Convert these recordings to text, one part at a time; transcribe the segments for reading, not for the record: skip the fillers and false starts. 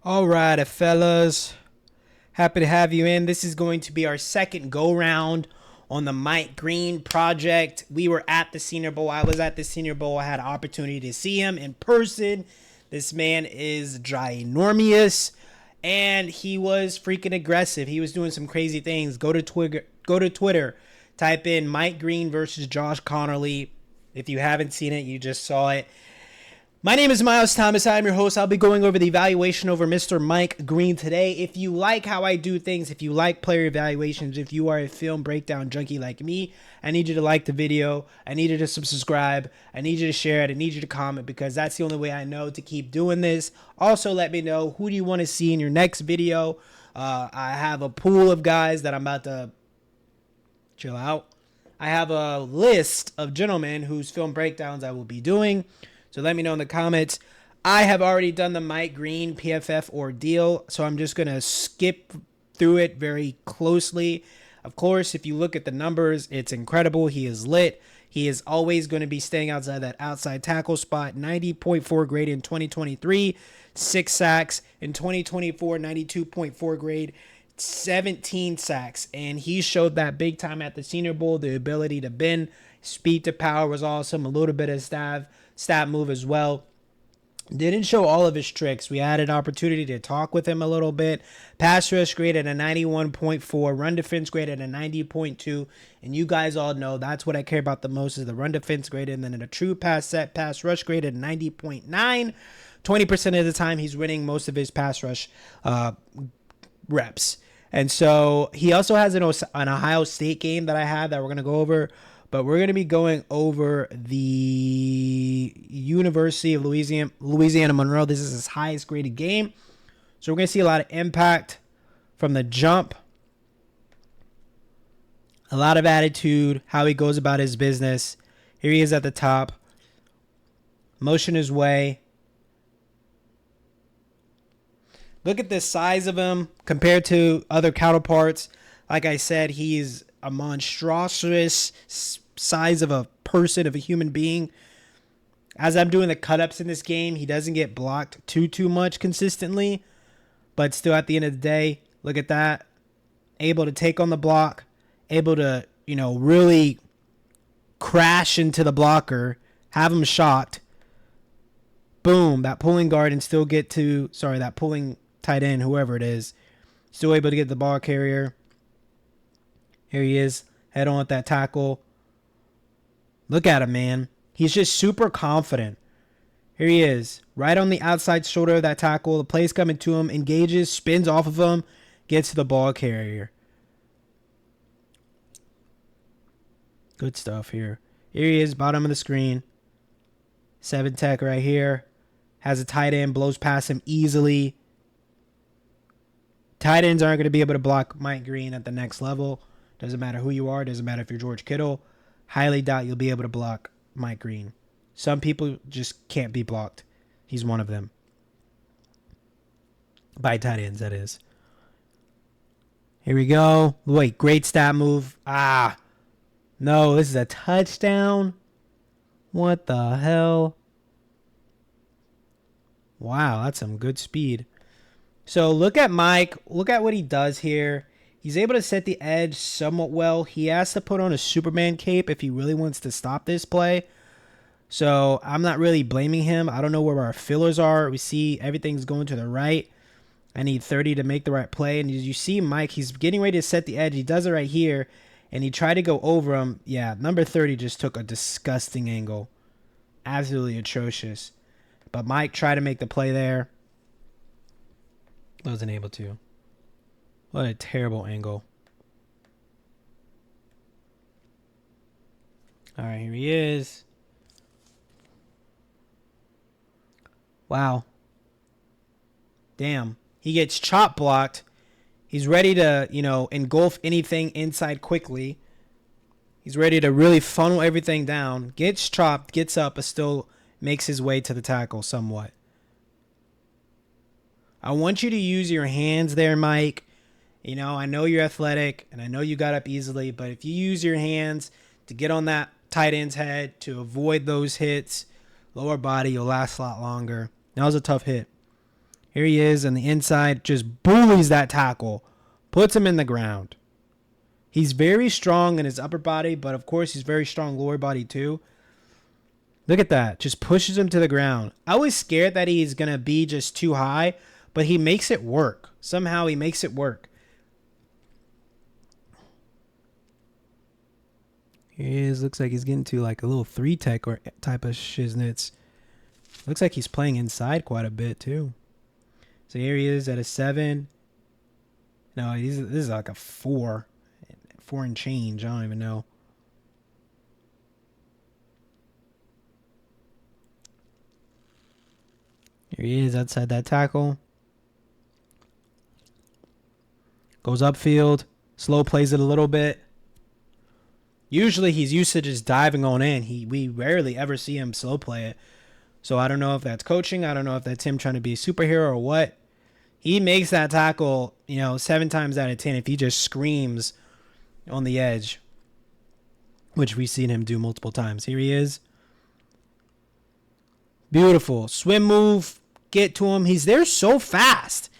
All right, fellas. Happy to have you in. This is going to be our second go round on the Mike Green project. We were at the Senior Bowl. I was at the Senior Bowl. I had an opportunity to see him in person. This man is ginormous, and he was freaking aggressive. He was doing some crazy things. Go to Twitter. Type in Mike Green versus Josh Connerly. If you haven't seen it, you just saw it. My name is Miles Thomas. I'm your host. I'll be going over the evaluation over Mr. Mike Green today. If you like how I do things, if you like player evaluations, if you are a film breakdown junkie like me, I need you to like the video. I need you to subscribe. I need you to share it. I need you to comment because that's the only way I know to keep doing this. Also, let me know who do you want to see in your next video. I have a pool of guys that I'm about to chill out. I have a list of gentlemen whose film breakdowns I will be doing. So let me know in the comments. I have already done the Mike Green PFF ordeal, so I'm just going to skip through it very closely. Of course, if you look at the numbers, it's incredible. He is lit. He is always going to be staying outside that outside tackle spot. 90.4 grade in 2023, 6 sacks. In 2024, 92.4 grade, 17 sacks. And he showed that big time at the Senior Bowl. The ability to bend, speed to power was awesome. A little bit of stat move as well. Didn't show all of his tricks. We had an opportunity to talk with him a little bit. Pass rush grade at a 91.4. Run defense grade at a 90.2. And you guys all know that's what I care about the most is the run defense grade. And then in a true pass rush grade at 90.9. 20% of the time he's winning most of his pass rush reps. And so he also has an Ohio State game that I have that we're going to go over. But we're going to be going over the University of Louisiana Monroe. This is his highest graded game. So we're going to see a lot of impact from the jump. A lot of attitude, how he goes about his business. Here he is at the top. Motion his way. Look at the size of him compared to other counterparts. Like I said, he's a monstrous size of a person, of a human being. As I'm doing the cut-ups in this game, he doesn't get blocked too much consistently. But still, at the end of the day, look at that. Able to take on the block. Able to, really crash into the blocker. Have him shocked. Boom. That pulling guard and still get to, that pulling tight end, whoever it is. Still able to get the ball carrier. Here he is, head on with that tackle. Look at him, man. He's just super confident. Here he is, right on the outside shoulder of that tackle. The play's coming to him, engages, spins off of him, gets to the ball carrier. Good stuff here. Here he is, bottom of the screen. 7 tech right here. Has a tight end, blows past him easily. Tight ends aren't going to be able to block Mike Green at the next level. Doesn't matter who you are. Doesn't matter if you're George Kittle. Highly doubt you'll be able to block Mike Green. Some people just can't be blocked. He's one of them. By tight ends, that is. Here we go. Wait, great stat move. No, this is a touchdown. What the hell? Wow, that's some good speed. So look at Mike. Look at what he does here. He's able to set the edge somewhat well. He has to put on a Superman cape if he really wants to stop this play. So I'm not really blaming him. I don't know where our fillers are. We see everything's going to the right. I need 30 to make the right play. And as you see Mike, he's getting ready to set the edge. He does it right here. And he tried to go over him. Yeah, number 30 just took a disgusting angle. Absolutely atrocious. But Mike tried to make the play there. Wasn't able to. What a terrible angle. All right, here he is. Wow. Damn. He gets chop blocked. He's ready to, engulf anything inside quickly. He's ready to really funnel everything down. Gets chopped, gets up, but still makes his way to the tackle somewhat. I want you to use your hands there, Mike. I know you're athletic, and I know you got up easily, but if you use your hands to get on that tight end's head, to avoid those hits, lower body, you'll last a lot longer. That was a tough hit. Here he is on the inside, just bullies that tackle, puts him in the ground. He's very strong in his upper body, but of course he's very strong lower body too. Look at that. Just pushes him to the ground. I was scared that he's going to be just too high, but he makes it work. Somehow he makes it work. Here he is. Looks like he's getting to like a little 3-tech or type of shiznits. Looks like he's playing inside quite a bit too. So here he is at a 7. No, this is like a 4. 4 and change. I don't even know. Here he is outside that tackle. Goes upfield. Slow plays it a little bit. Usually he's used to just diving on in. We rarely ever see him slow play it. So I don't know if that's coaching. I don't know if that's him trying to be a superhero or what. He makes that tackle, 7 times out of 10 if he just screams on the edge, which we've seen him do multiple times. Here he is. Beautiful. Swim move. Get to him. He's there so fast.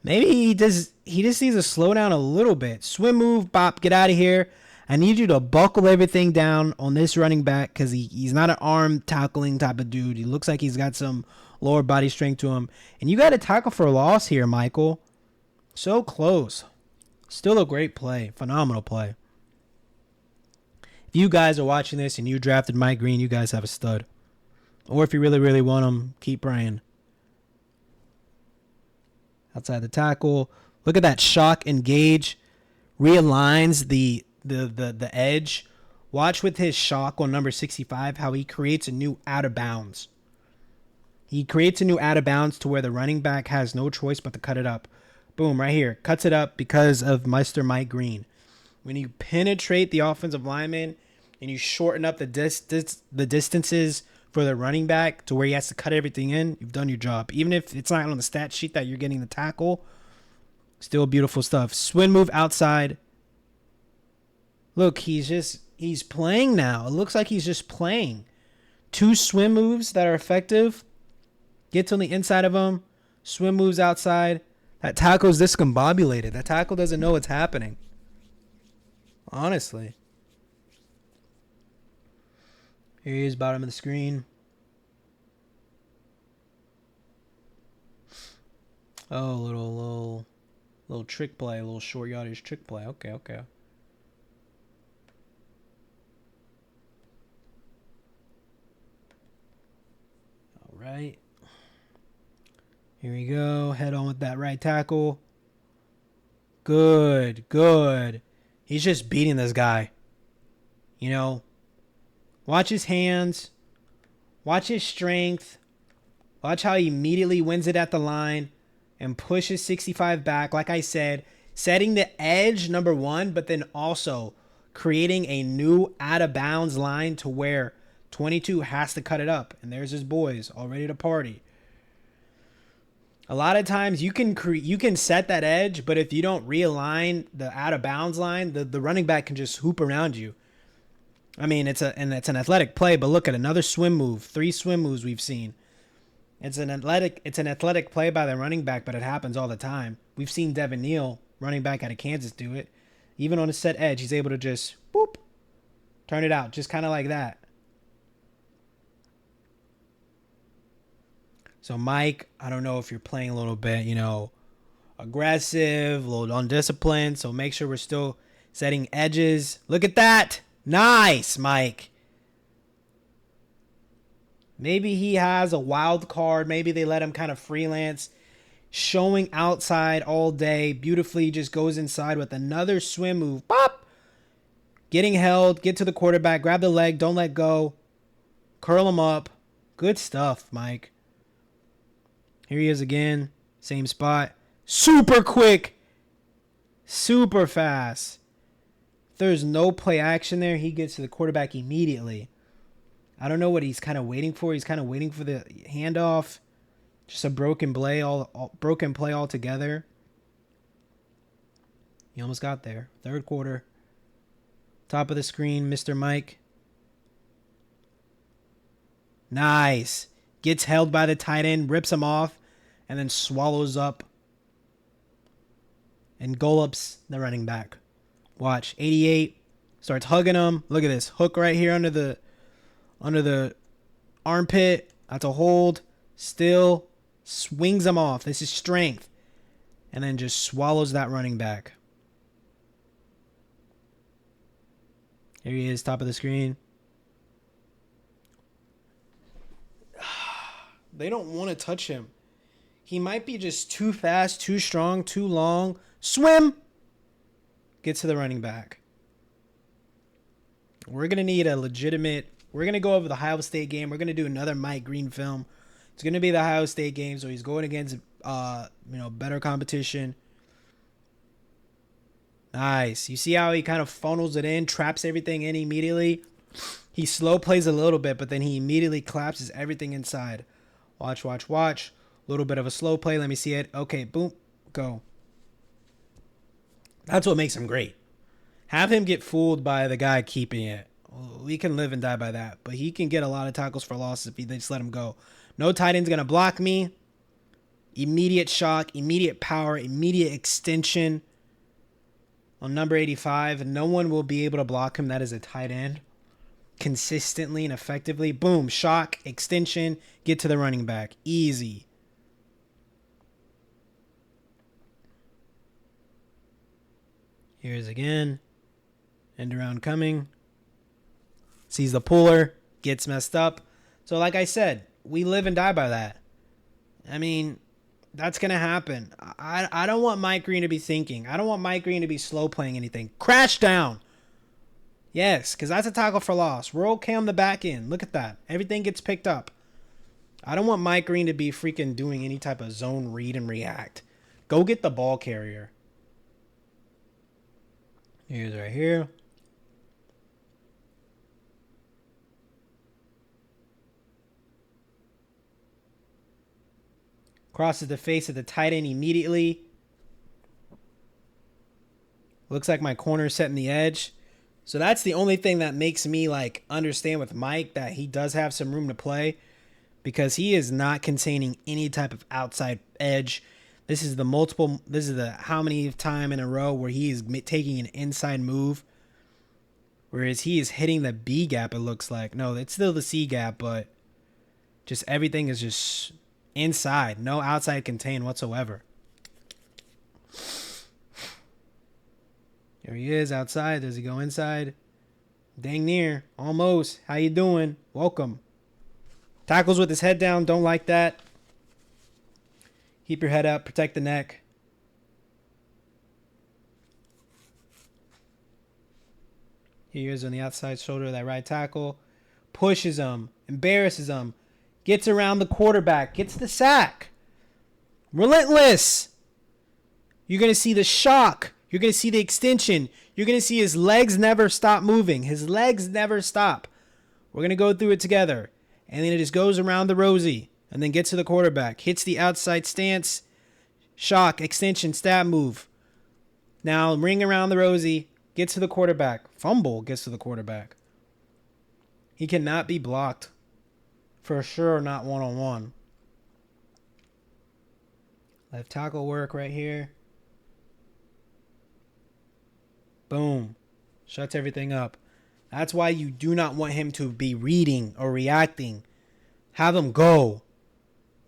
Maybe he just needs to slow down a little bit. Swim move, bop, get out of here. I need you to buckle everything down on this running back because he's not an arm tackling type of dude. He looks like he's got some lower body strength to him. And you got to tackle for a loss here, Michael. So close. Still a great play. Phenomenal play. If you guys are watching this and you drafted Mike Green, you guys have a stud. Or if you really, really want him, keep praying. Outside the tackle. Look at that shock engage. Realigns the edge. Watch with his shock on number 65 how he creates a new out of bounds. He creates a new out of bounds to where the running back has no choice but to cut it up. Boom, right here. Cuts it up because of Mr. Mike Green. When you penetrate the offensive lineman and you shorten up the distances for the running back to where he has to cut everything in, you've done your job. Even if it's not on the stat sheet that you're getting the tackle, still beautiful stuff. Swing move outside. Look, he's playing now. It looks like he's just playing. 2 swim moves that are effective. Gets on the inside of him. Swim moves outside. That tackle's discombobulated. That tackle doesn't know what's happening. Honestly. Here he is, bottom of the screen. Oh, little trick play. A little short yardage trick play. Okay. All right. Here we go. Head on with that right tackle. Good. He's just beating this guy. Watch his hands. Watch his strength. Watch how he immediately wins it at the line and pushes 65 back. Like I said, setting the edge, number 1, but then also creating a new out of bounds line to where 22 has to cut it up. And there's his boys all ready to party. A lot of times you can set that edge, but if you don't realign the out of bounds line, the running back can just hoop around you. I mean, it's an athletic play, but look at another swim move. 3 swim moves we've seen. It's an athletic play by the running back, but it happens all the time. We've seen Devin Neal, running back out of Kansas, do it. Even on a set edge, he's able to just boop, turn it out, just kind of like that. So Mike, I don't know if you're playing a little bit, aggressive, a little undisciplined. So make sure we're still setting edges. Look at that. Nice, Mike. Maybe he has a wild card. Maybe they let him kind of freelance. Showing outside all day. Beautifully just goes inside with another swim move. Pop. Getting held. Get to the quarterback. Grab the leg. Don't let go. Curl him up. Good stuff, Mike. Here he is again. Same spot. Super quick. Super fast. If there's no play action there, he gets to the quarterback immediately. I don't know what he's kind of waiting for. He's kind of waiting for the handoff. Just a broken play altogether. He almost got there. Third quarter. Top of the screen, Mr. Mike. Nice. Gets held by the tight end, rips him off, and then swallows up and gullops the running back. Watch, 88 starts hugging him. Look at this hook right here under the armpit. That's a hold. Still swings him off. This is strength. And then just swallows that running back. Here he is, top of the screen. They don't want to touch him. He might be just too fast, too strong, too long. Swim! Gets to the running back. We're going to need a legitimate... We're going to go over the Ohio State game. We're going to do another Mike Green film. It's going to be the Ohio State game, so he's going against better competition. Nice. You see how he kind of funnels it in, traps everything in immediately? He slow plays a little bit, but then he immediately collapses everything inside. Watch, watch, watch. A little bit of a slow play. Let me see it. Okay, boom, go. That's what makes him great. Have him get fooled by the guy keeping it. We can live and die by that. But he can get a lot of tackles for loss if they just let him go. No tight end's going to block me. Immediate shock, immediate power, immediate extension on number 85. No one will be able to block him. That is a tight end. Consistently and effectively. Boom, shock, extension, get to the running back. Easy. Here's again. End around coming. Sees the puller. Gets messed up. So like I said, we live and die by that. I mean, that's going to happen. I don't want Mike Green to be thinking. I don't want Mike Green to be slow playing anything. Crash down. Yes, because that's a tackle for loss. We're okay on the back end. Look at that. Everything gets picked up. I don't want Mike Green to be freaking doing any type of zone read and react. Go get the ball carrier. Here's right here. Crosses the face of the tight end immediately. Looks like my corner is setting the edge. So that's the only thing that makes me like understand with Mike that he does have some room to play, because he is not containing any type of outside edge. This is the how many time in a row where he is taking an inside move, whereas he is hitting the B gap, it looks like. No, it's still the C gap, but just everything is just inside. No outside contain whatsoever. There he is outside. Does he go inside? Dang near. Almost. How you doing? Welcome. Tackles with his head down. Don't like that. Keep your head up. Protect the neck. He is on the outside shoulder of that right tackle. Pushes him. Embarrasses him. Gets around the quarterback. Gets the sack. Relentless. You're going to see the shock. You're going to see the extension. You're going to see his legs never stop moving. His legs never stop. We're going to go through it together. And then it just goes around the rosy. And then gets to the quarterback. Hits the outside stance. Shock, extension, stab move. Now ring around the rosy. Gets to the quarterback. Fumble gets to the quarterback. He cannot be blocked. For sure, not one-on-one. Left tackle work right here. Boom. Shuts everything up. That's why you do not want him to be reading or reacting. Have him go.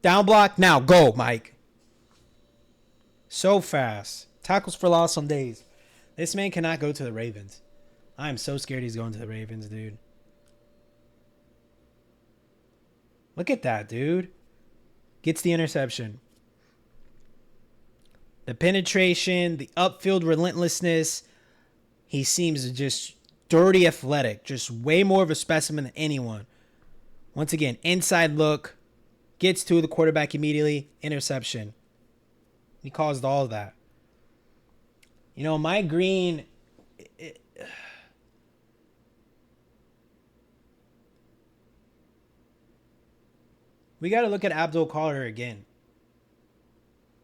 Down block. Now go, Mike. So fast. Tackles for loss on days. This man cannot go to the Ravens. I am so scared he's going to the Ravens, dude. Look at that, dude. Gets the interception. The penetration, the upfield relentlessness. He seems just dirty athletic. Just way more of a specimen than anyone. Once again, inside look. Gets to the quarterback immediately. Interception. He caused all of that. You know, Mike Green... we got to look at Abdul Carter again.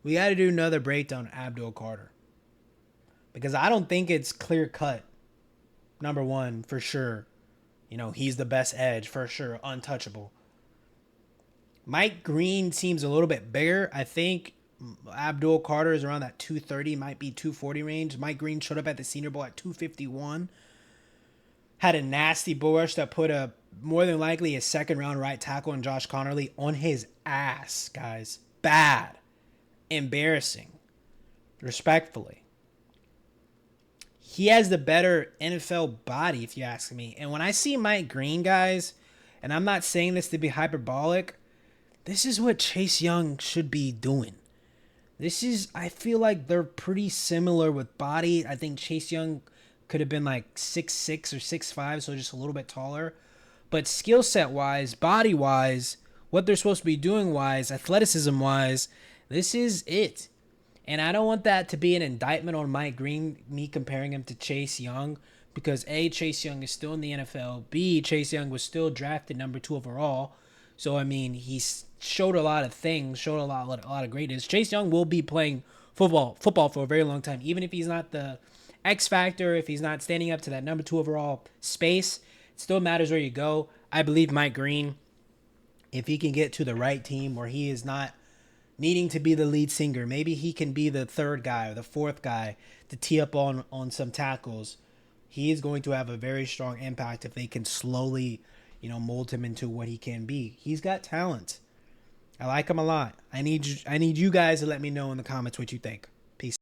We got to do another breakdown of Abdul Carter. Because I don't think it's clear cut. Number one, for sure. You know, he's the best edge, for sure. Untouchable. Mike Green seems a little bit bigger. I think Abdul Carter is around that 230, might be 240 range. Mike Green showed up at the Senior Bowl at 251. Had a nasty bull rush that put a more than likely a second round right tackle in Josh Connerly on his ass, guys. Bad. Embarrassing. Respectfully. He has the better NFL body, if you ask me. And when I see Mike Green, guys, and I'm not saying this to be hyperbolic, this is what Chase Young should be doing. I feel like they're pretty similar with body. I think Chase Young could have been like 6'6" or 6'5", so just a little bit taller. But skill set wise, body wise, what they're supposed to be doing wise, athleticism wise, this is it. And I don't want that to be an indictment on Mike Green, me comparing him to Chase Young, because A, Chase Young is still in the NFL. B, Chase Young was still drafted number 2 overall. So, I mean, he's showed a lot of things, showed a lot of greatness. Chase Young will be playing football for a very long time, even if he's not the X factor, if he's not standing up to that number 2 overall space. It still matters where you go. I believe Mike Green, if he can get to the right team where he is not needing to be the lead singer, maybe he can be the third guy or the fourth guy to tee up on some tackles. He is going to have a very strong impact if they can slowly, mold him into what he can be. He's got talent. I like him a lot. I need you guys to let me know in the comments what you think.